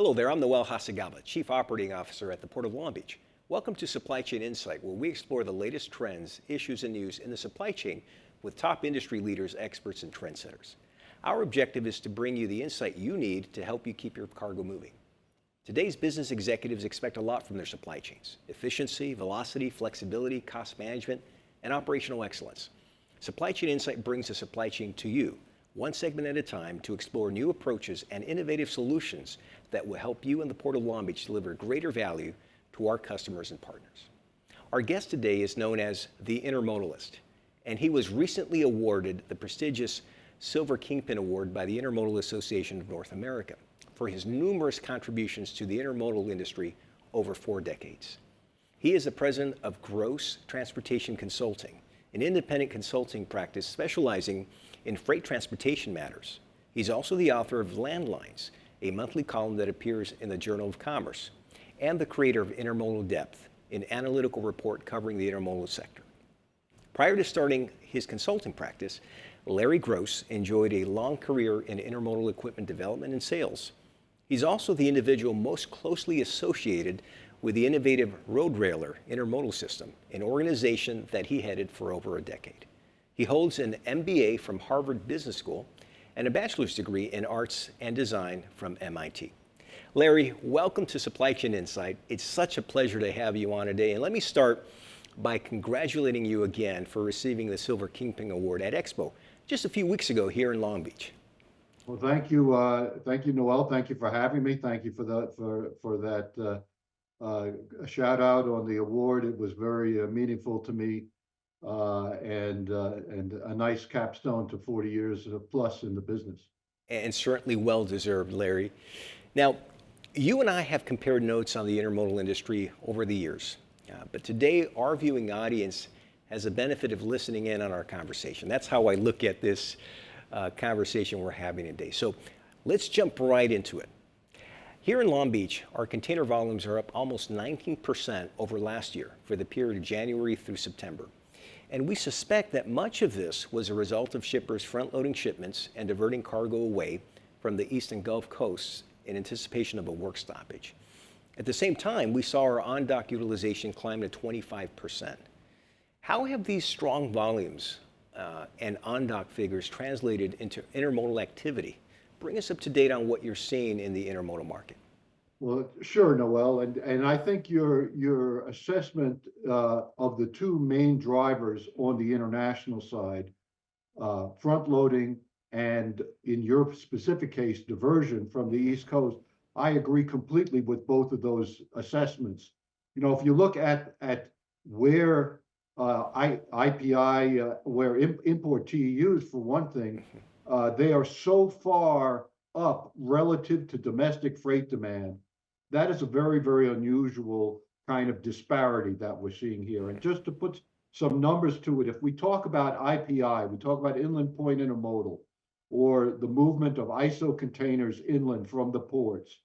Hello there, I'm Noel Hacegaba, Chief Operating Officer at the Port of Long Beach. Welcome to Supply Chain Insight, where we explore the latest trends, issues, and news in the supply chain with top industry leaders, experts, and trendsetters. Our objective is to bring you the insight you need to help you keep your cargo moving. Today's business executives expect a lot from their supply chains: efficiency, velocity, flexibility, cost management, and operational excellence. Supply Chain Insight brings the supply chain to you, one segment at a time, to explore new approaches and innovative solutions that will help you and the Port of Long Beach deliver greater value to our customers and partners. Our guest today is known as the Intermodalist, and he was recently awarded the prestigious Silver Kingpin Award by the Intermodal Association of North America for his numerous contributions to the intermodal industry over 4 decades. He is the president of Gross Transportation Consulting, an independent consulting practice specializing in freight transportation matters. He's also the author of Landlines, a monthly column that appears in the Journal of Commerce, and the creator of Intermodal Depth, an analytical report covering the intermodal sector. Prior to starting his consulting practice, Larry Gross enjoyed a long career in intermodal equipment development and sales. He's also the individual most closely associated with the innovative Roadrailer Intermodal System, an organization that he headed for over a decade. He holds an MBA from Harvard Business School and a bachelor's degree in arts and design from MIT. Larry, welcome to Supply Chain Insight. It's such a pleasure to have you on today. And let me start by congratulating you again for receiving the Silver Kingpin Award at Expo just a few weeks ago here in Long Beach. Well, thank you, Noel. Thank you for having me. Thank you for that shout out on the award. It was very meaningful to me. And a nice capstone to 40 years plus in the business. And certainly well-deserved, Larry. Now, you and I have compared notes on the intermodal industry over the years, but today our viewing audience has the benefit of listening in on our conversation. That's how I look at this conversation we're having today. So let's jump right into it. Here in Long Beach, our container volumes are up almost 19% over last year for the period of January through September. And we suspect that much of this was a result of shippers front-loading shipments and diverting cargo away from the East and Gulf coasts in anticipation of a work stoppage. At the same time, we saw our on-dock utilization climb to 25%. How have these strong volumes and on-dock figures translated into intermodal activity? Bring us up to date on what you're seeing in the intermodal market. Well, sure, Noel, and I think your assessment of the two main drivers on the international side, front loading and, in your specific case, diversion from the East Coast, I agree completely with both of those assessments. You know, if you look at where IPI, where import TEUs, for one thing, they are so far up relative to domestic freight demand. That is a very, very unusual kind of disparity that we're seeing here. And just to put some numbers to it, if we talk about IPI, we talk about inland point intermodal, or the movement of ISO containers inland from the ports.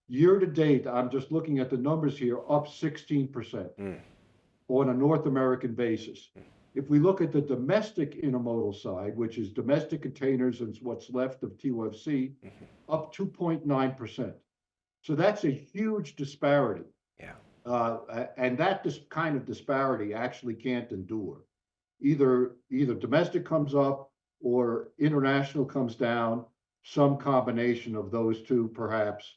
Year to date, I'm just looking at the numbers here, up 16% on a North American basis. If we look at the domestic intermodal side, which is domestic containers and what's left of TOFC, up 2.9%. So that's a huge disparity. Yeah. And that kind of disparity actually can't endure. Either domestic comes up or international comes down, some combination of those two perhaps.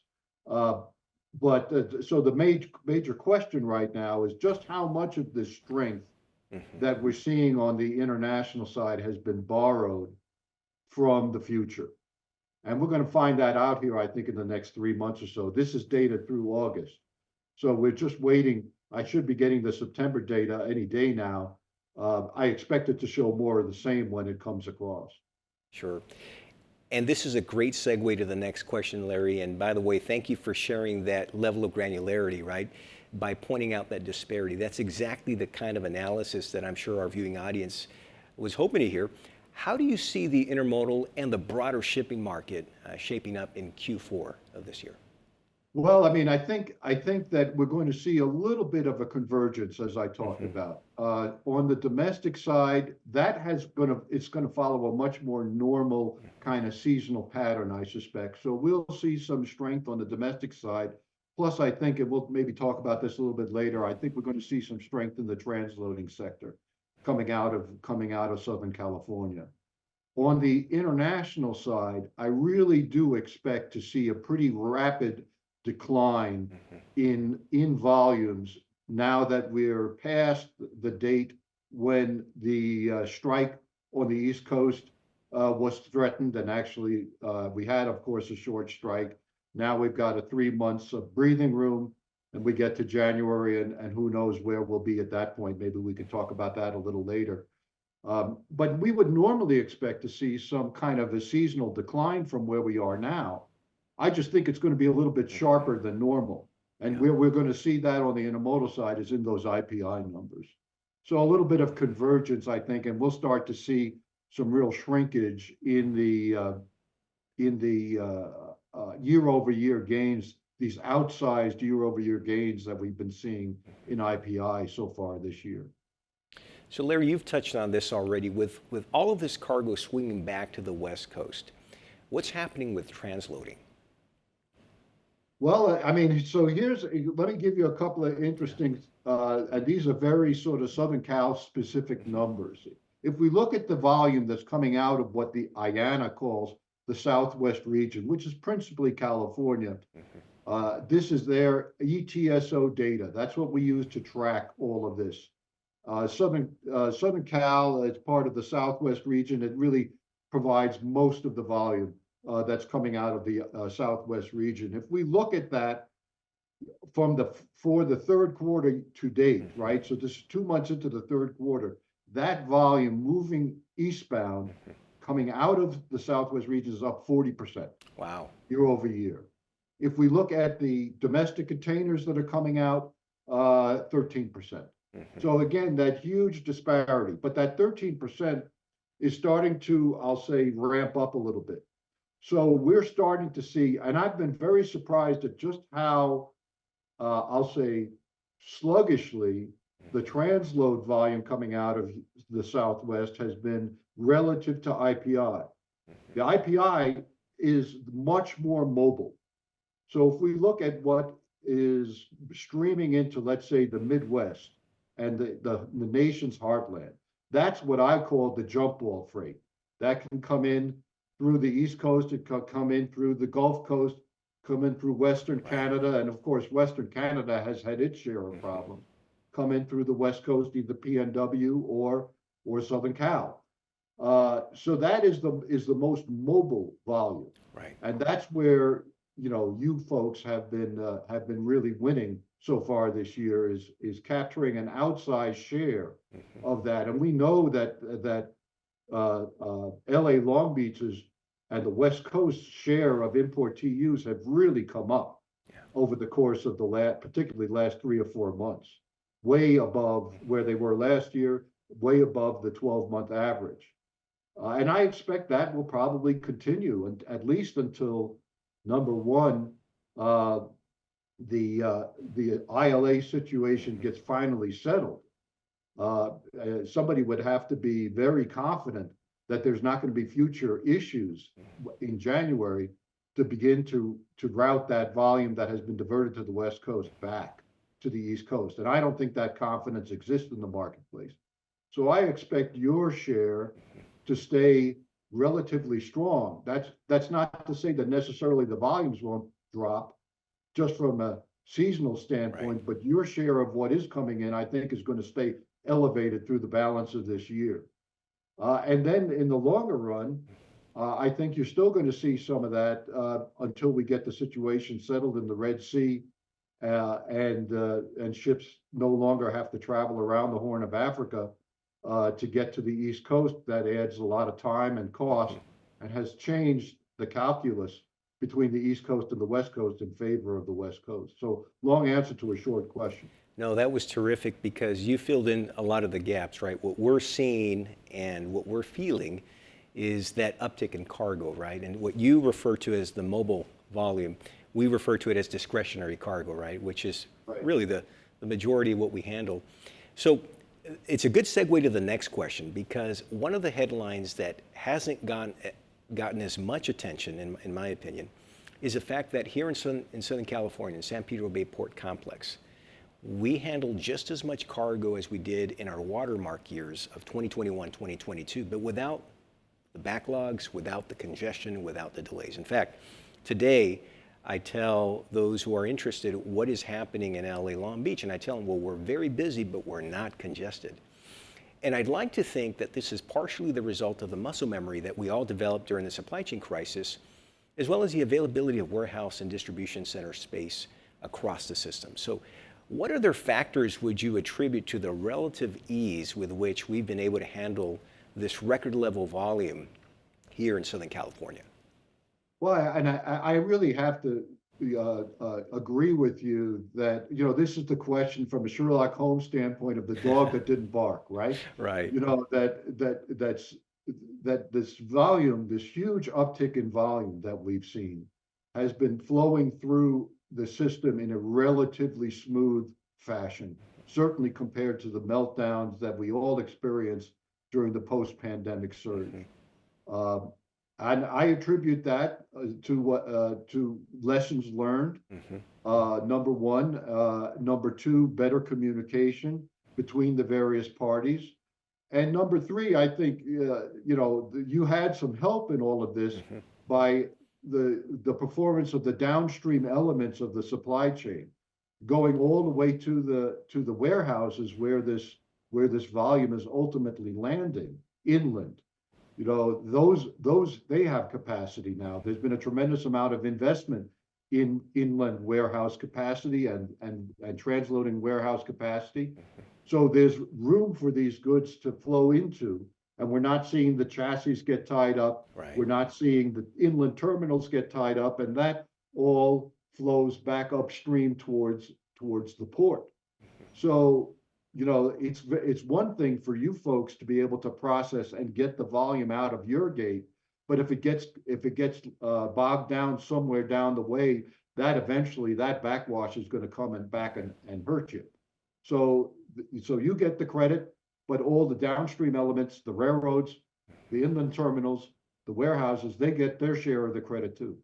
So the major question right now is just how much of this strength that we're seeing on the international side has been borrowed from the future. And we're going to find that out here, I think, in the next 3 months or so. This is data through August. So we're just waiting. I should be getting the September data any day now. I expect it to show more of the same when it comes across. Sure. And this is a great segue to the next question, Larry. And by the way, thank you for sharing that level of granularity, right? By pointing out that disparity. That's exactly the kind of analysis that I'm sure our viewing audience was hoping to hear. How do you see the intermodal and the broader shipping market shaping up in Q4 of this year? Well, I mean, I think that we're going to see a little bit of a convergence, as I talked Hmm. about. On the domestic side, it's gonna follow a much more normal kind of seasonal pattern, I suspect. So we'll see some strength on the domestic side. Plus, I think, and we'll maybe talk about this a little bit later, I think we're going to see some strength in the transloading sector coming out of Southern California. On the international side, I really do expect to see a pretty rapid decline in volumes now that we're past the date when the strike on the East Coast was threatened. And actually, we had, of course, a short strike. Now we've got a 3 months of breathing room, and we get to January, and who knows where we'll be at that point. Maybe we can talk about that a little later. But we would normally expect to see some kind of a seasonal decline from where we are now. I just think it's going to be a little bit sharper than normal. And Yeah. we're going to see that on the intermodal side is in those IPI numbers. So a little bit of convergence, I think, and we'll start to see some real shrinkage in the year over year gains, these outsized year over year gains that we've been seeing in IPI so far this year. So Larry, you've touched on this already. With all of this cargo swinging back to the West Coast, what's happening with transloading? Well, I mean, so let me give you a couple of interesting, and these are very sort of Southern Cal specific numbers. If we look at the volume that's coming out of what the IANA calls the Southwest region, which is principally California, this is their ETSO data. That's what we use to track all of this. Southern Cal, as part of the Southwest region, it really provides most of the volume that's coming out of the Southwest region. If we look at that for the third quarter to date, right? So this is 2 months into the third quarter. That volume moving eastbound, coming out of the Southwest region, is up 40% Wow. year over year. If we look at the domestic containers that are coming out, 13%. So again, that huge disparity, but that 13% is starting to, I'll say, ramp up a little bit. So we're starting to see, and I've been very surprised at just how, I'll say, sluggishly the transload volume coming out of the Southwest has been relative to IPI. The IPI is much more mobile. So if we look at what is streaming into, let's say, the Midwest and the nation's heartland, that's what I call the jump ball freight. That can come in through the East Coast, it can come in through the Gulf Coast, come in through Western Canada, and of course, Western Canada has had its share of problems. Come in through the West Coast, either PNW or Southern Cal. So that is the most mobile volume, Right. and that's where you folks have been really winning so far this year is capturing an outsized share of that, and we know that LA Long Beach's and the West Coast share of import TUs have really come up over the course of particularly last 3 or 4 months, way above where they were last year, way above the 12-month average. And I expect that will probably continue, and at least until number one, the ILA situation gets finally settled. Somebody would have to be very confident that there's not going to be future issues in January to begin to route that volume that has been diverted to the West Coast back to the East Coast. And I don't think that confidence exists in the marketplace. So I expect your share to stay relatively strong. That's not to say that necessarily the volumes won't drop just from a seasonal standpoint, but your share of what is coming in, I think, is going to stay elevated through the balance of this year. And then in the longer run, I think you're still going to see some of that until we get the situation settled in the Red Sea, and ships no longer have to travel around the Horn of Africa to get to the East Coast. That adds a lot of time and cost and has changed the calculus between the East Coast and the West Coast in favor of the West Coast. So long answer to a short question. No, that was terrific because you filled in a lot of the gaps, right? What we're seeing and what we're feeling is that uptick in cargo, right? And what you refer to as the mobile volume. we refer to it as discretionary cargo, right? Which is Right. really the majority of what we handle. So it's a good segue to the next question, because one of the headlines that hasn't gotten as much attention, in my opinion, is the fact that here in Southern California, in San Pedro Bay Port Complex, we handle just as much cargo as we did in our watermark years of 2021, 2022, but without the backlogs, without the congestion, without the delays. In fact, today, I tell those who are interested what is happening in LA Long Beach, and I tell them, well, we're very busy, but we're not congested. And I'd like to think that this is partially the result of the muscle memory that we all developed during the supply chain crisis, as well as the availability of warehouse and distribution center space across the system. So what other factors would you attribute to the relative ease with which we've been able to handle this record level volume here in Southern California? Well, I really have to agree with you that, this is the question from a Sherlock Holmes standpoint of the dog that didn't bark, right? Right. That this volume, this huge uptick in volume that we've seen has been flowing through the system in a relatively smooth fashion, certainly compared to the meltdowns that we all experienced during the post-pandemic surge. And I attribute that to lessons learned. Number one, number two, better communication between the various parties, and number three, I think you had some help in all of this by the performance of the downstream elements of the supply chain, going all the way to the warehouses where this volume is ultimately landing inland. Those they have capacity now. There's been a tremendous amount of investment in inland warehouse capacity and transloading warehouse capacity. So there's room for these goods to flow into, and we're not seeing the chassis get tied up. Right. We're not seeing the inland terminals get tied up, and that all flows back upstream towards the port. So it's one thing for you folks to be able to process and get the volume out of your gate, but if it gets bogged down somewhere down the way, that eventually that backwash is going to come back and hurt you. So you get the credit, but all the downstream elements, the railroads, the inland terminals, the warehouses, they get their share of the credit too.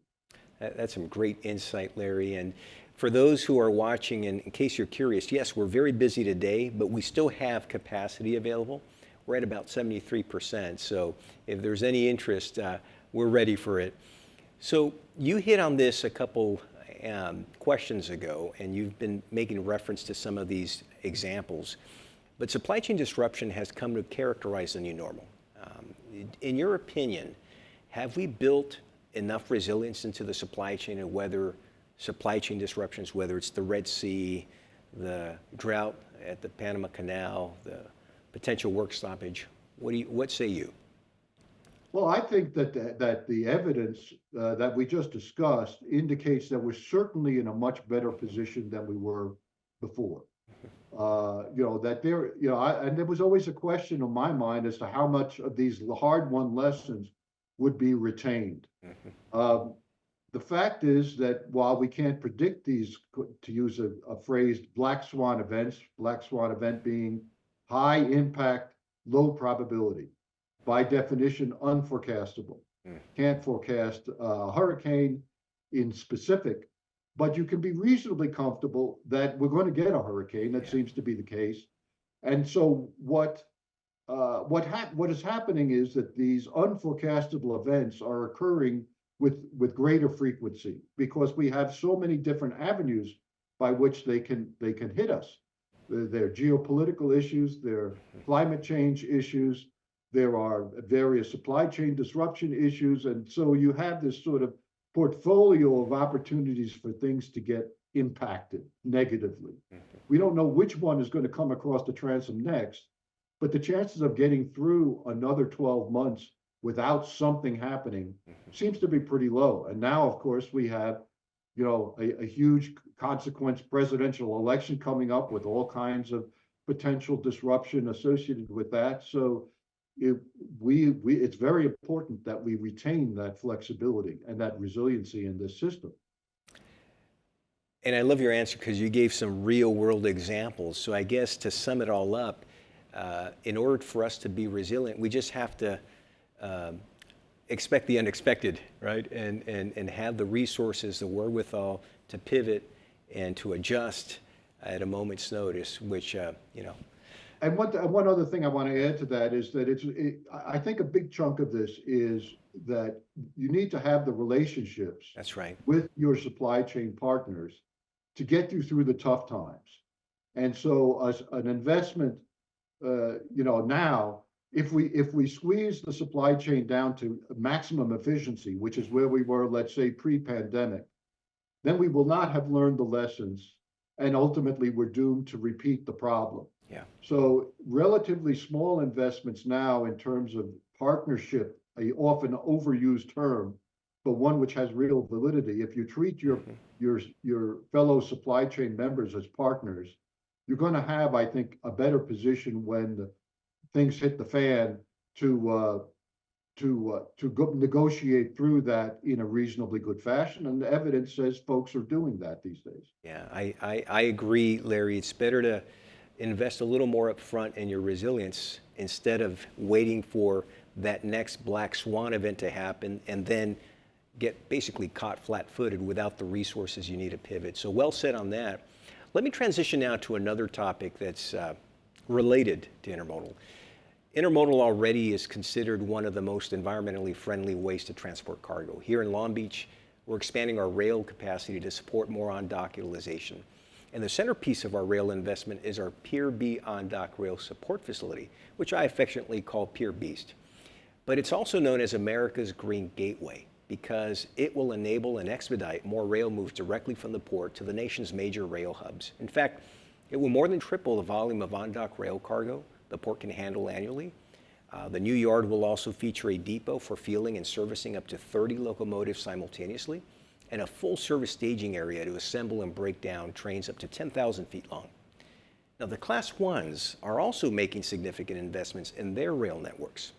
That's some great insight, Larry. And for those who are watching, and in case you're curious, yes, we're very busy today, but we still have capacity available. We're at about 73%. So if there's any interest, we're ready for it. So you hit on this a couple questions ago, and you've been making reference to some of these examples. But supply chain disruption has come to characterize the new normal. In your opinion, have we built enough resilience into the supply chain and weather supply chain disruptions, whether it's the Red Sea, the drought at the Panama Canal, the potential work stoppage? What say you? Well, I think that the evidence that we just discussed indicates that we're certainly in a much better position than we were before. And there was always a question in my mind as to how much of these hard-won lessons would be retained. The fact is that while we can't predict these, to use a phrase, black swan event being high impact, low probability, by definition, unforecastable. Can't forecast a hurricane in specific, but you can be reasonably comfortable that we're going to get a hurricane. That seems to be the case. And so what is happening is that these unforecastable events are occurring with greater frequency because we have so many different avenues by which they can hit us. There are geopolitical issues, there are climate change issues, there are various supply chain disruption issues, and so you have this sort of portfolio of opportunities for things to get impacted negatively. We don't know which one is going to come across the transom next, but the chances of getting through another 12 months without something happening seems to be pretty low. And now, of course, we have, a huge consequence presidential election coming up with all kinds of potential disruption associated with that. So it's very important that we retain that flexibility and that resiliency in this system. And I love your answer because you gave some real world examples. So I guess to sum it all up, in order for us to be resilient, we just have to expect the unexpected, right? And have the resources, the wherewithal to pivot and to adjust at a moment's notice, which, And one other thing I want to add to that is that I think a big chunk of this is that you need to have the relationships that's right. with your supply chain partners to get you through the tough times. And so as an investment, now, if we squeeze the supply chain down to maximum efficiency, which is where we were, let's say, pre-pandemic, then we will not have learned the lessons, and ultimately we're doomed to repeat the problem. Yeah. So relatively small investments now in terms of partnership, a often overused term, but one which has real validity. If you treat your fellow supply chain members as partners, you're going to have, I think, a better position when things hit the fan to go negotiate through that in a reasonably good fashion. And the evidence says folks are doing that these days. Yeah, I agree, Larry. It's better to invest a little more upfront in your resilience instead of waiting for that next black swan event to happen and then get basically caught flat-footed without the resources you need to pivot. So well said on that. Let me transition now to another topic that's related to intermodal. Intermodal already is considered one of the most environmentally friendly ways to transport cargo. Here in Long Beach, we're expanding our rail capacity to support more on-dock utilization. And the centerpiece of our rail investment is our Pier B on-dock rail support facility, which I affectionately call Pier Beast. But it's also known as America's Green Gateway because it will enable and expedite more rail moves directly from the port to the nation's major rail hubs. In fact, it will more than triple the volume of on-dock rail cargo the port can handle annually. The new yard will also feature a depot for fueling and servicing up to 30 locomotives simultaneously, and a full-service staging area to assemble and break down trains up to 10,000 feet long. Now, the Class 1s are also making significant investments in their rail networks.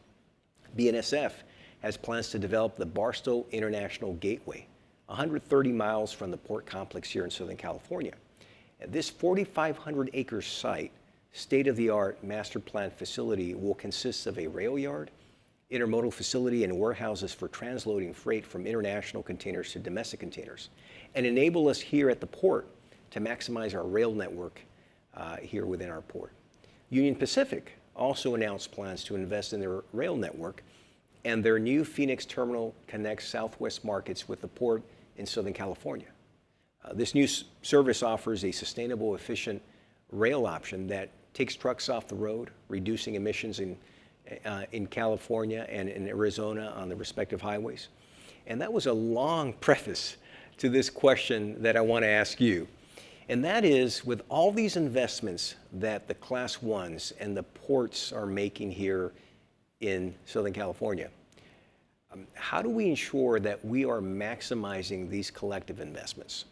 BNSF has plans to develop the Barstow International Gateway, 130 miles from the port complex here in Southern California. And this 4,500-acre site, state-of-the-art master plan facility will consist of a rail yard, intermodal facility, and warehouses for transloading freight from international containers to domestic containers, and enable us here at the port to maximize our rail network here within our port. Union Pacific also announced plans to invest in their rail network, and their new Phoenix terminal connects Southwest markets with the port in Southern California. This new service offers a sustainable, efficient rail option that takes trucks off the road, reducing emissions in California and in Arizona on the respective highways. And that was a long preface to this question that I want to ask you. And that is, with all these investments that the Class 1s and the ports are making here in Southern California, how do we ensure that we are maximizing these collective investments?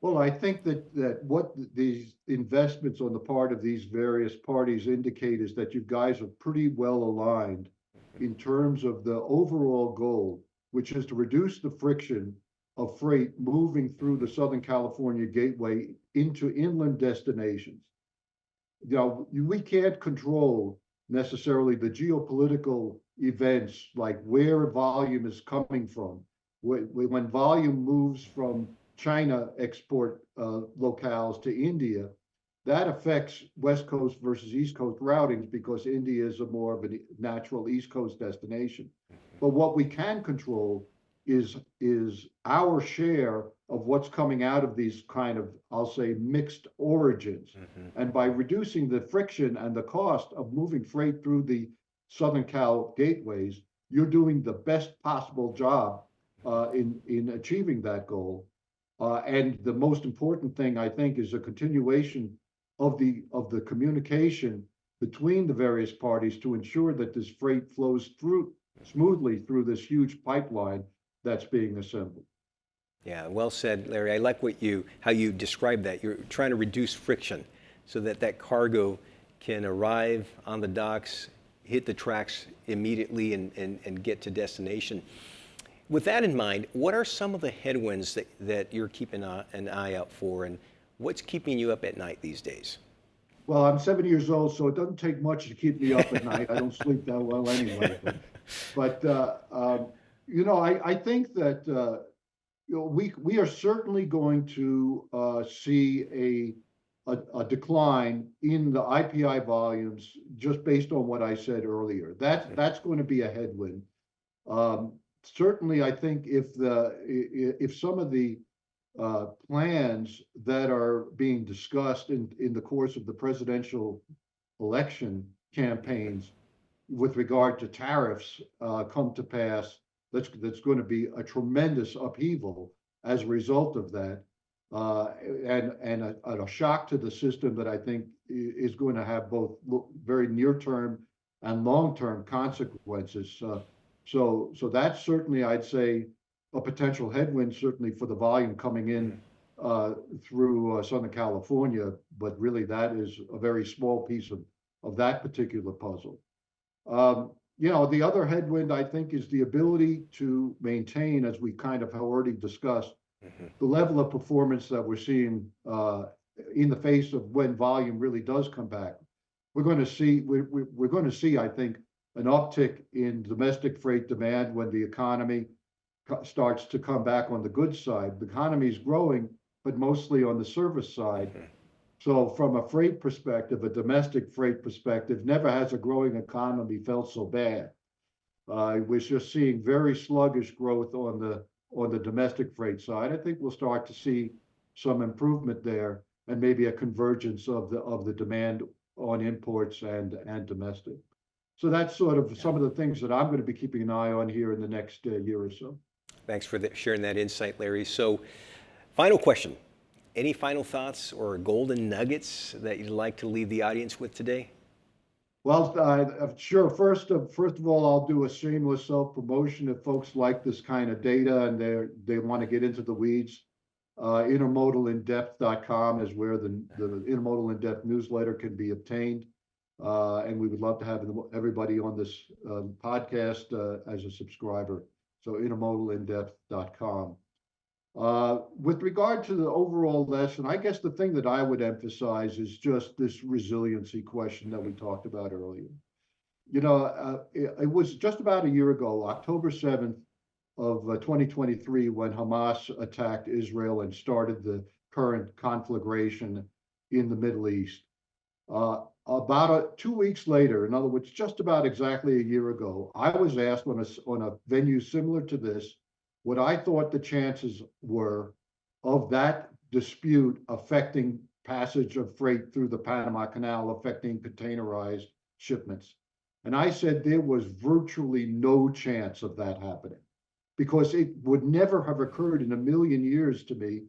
Well, I think that what these investments on the part of these various parties indicate is that you guys are pretty well aligned in terms of the overall goal, which is to reduce the friction of freight moving through the Southern California Gateway into inland destinations. We can't control necessarily the geopolitical events like where volume is coming from. When volume moves from China export locales to India, that affects West Coast versus East Coast routings because India is a more of a natural East Coast destination. But what we can control is our share of what's coming out of these kind of, I'll say, mixed origins. And by reducing the friction and the cost of moving freight through the Southern Cal gateways, you're doing the best possible job in achieving that goal. And the most important thing, I think, is a continuation of the communication between the various parties to ensure that this freight flows smoothly through this huge pipeline that's being assembled. Yeah, well said, Larry. I like how you describe that. You're trying to reduce friction so that cargo can arrive on the docks, hit the tracks immediately, and get to destination. With that in mind, what are some of the headwinds that you're keeping an eye out for, and what's keeping you up at night these days? Well, I'm 70 years old, so it doesn't take much to keep me up at night. I don't sleep that well anyway. But I think that we are certainly going to see a decline in the IPI volumes just based on what I said earlier. That's going to be a headwind. Certainly, I think if some of the plans that are being discussed in the course of the presidential election campaigns with regard to tariffs come to pass, that's going to be a tremendous upheaval as a result of that, and a shock to the system that I think is going to have both very near-term and long-term consequences. So that's certainly, I'd say, a potential headwind, certainly for the volume coming in through Southern California, but really that is a very small piece of that particular puzzle. The other headwind, I think, is the ability to maintain, as we kind of have already discussed, the level of performance that we're seeing in the face of when volume really does come back. We're going to see, I think, an uptick in domestic freight demand when the economy starts to come back on the goods side. The economy is growing, but mostly on the service side. So from a freight perspective, a domestic freight perspective, never has a growing economy felt so bad. We're just seeing very sluggish growth on the domestic freight side. I think we'll start to see some improvement there, and maybe a convergence of the demand on imports and domestic. So that's sort of some of the things that I'm going to be keeping an eye on here in the next year or so. Thanks for sharing that insight, Larry. So, final question. Any final thoughts or golden nuggets that you'd like to leave the audience with today? Well, sure. First of all, I'll do a shameless self-promotion. If folks like this kind of data and they want to get into the weeds, intermodalinDepth.com is where the Intermodal In-Depth newsletter can be obtained. And we would love to have everybody on this podcast as a subscriber. So intermodalinDepth.com. With regard to the overall lesson, I guess the thing that I would emphasize is just this resiliency question that we talked about earlier. It was just about a year ago, October 7th of 2023, when Hamas attacked Israel and started the current conflagration in the Middle East. About 2 weeks later, in other words, just about exactly a year ago, I was asked on a venue similar to this, what I thought the chances were of that dispute affecting passage of freight through the Panama Canal, affecting containerized shipments. And I said there was virtually no chance of that happening, because it would never have occurred in a million years to me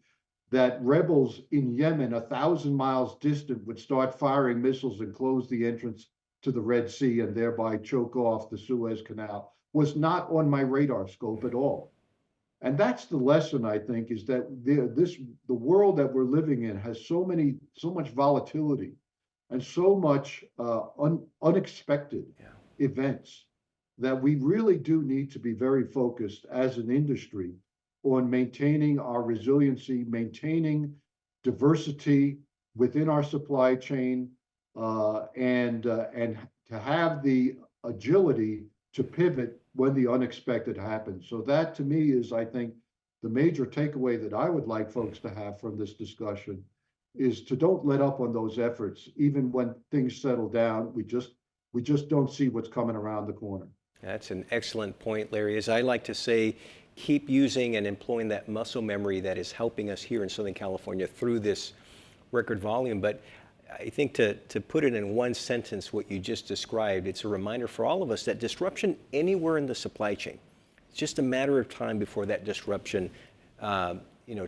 that rebels in Yemen, 1,000 miles distant, would start firing missiles and close the entrance to the Red Sea and thereby choke off the Suez Canal. Was not on my radar scope at all. And that's the lesson, I think, is that the world that we're living in has so much volatility and so much unexpected events that we really do need to be very focused as an industry on maintaining our resiliency, maintaining diversity within our supply chain, and to have the agility to pivot when the unexpected happens. So that, to me, is, I think, the major takeaway that I would like folks to have from this discussion, is to don't let up on those efforts, even when things settle down. We just don't see what's coming around the corner. That's an excellent point, Larry. As I like to say, keep using and employing that muscle memory that is helping us here in Southern California through this record volume. But I think to put it in one sentence, what you just described, it's a reminder for all of us that disruption anywhere in the supply chain, it's just a matter of time before that disruption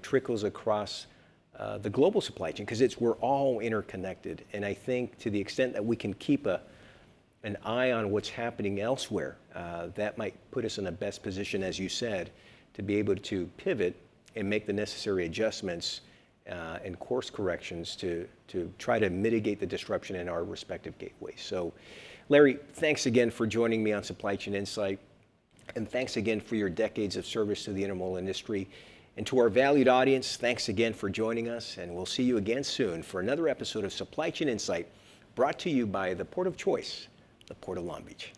trickles across the global supply chain, because we're all interconnected. And I think to the extent that we can keep an eye on what's happening elsewhere, that might put us in the best position, as you said, to be able to pivot and make the necessary adjustments and course corrections to try to mitigate the disruption in our respective gateways. So, Larry, thanks again for joining me on Supply Chain Insight. And thanks again for your decades of service to the intermodal industry. And to our valued audience, thanks again for joining us, and we'll see you again soon for another episode of Supply Chain Insight, brought to you by the Port of Choice, the Port of Long Beach.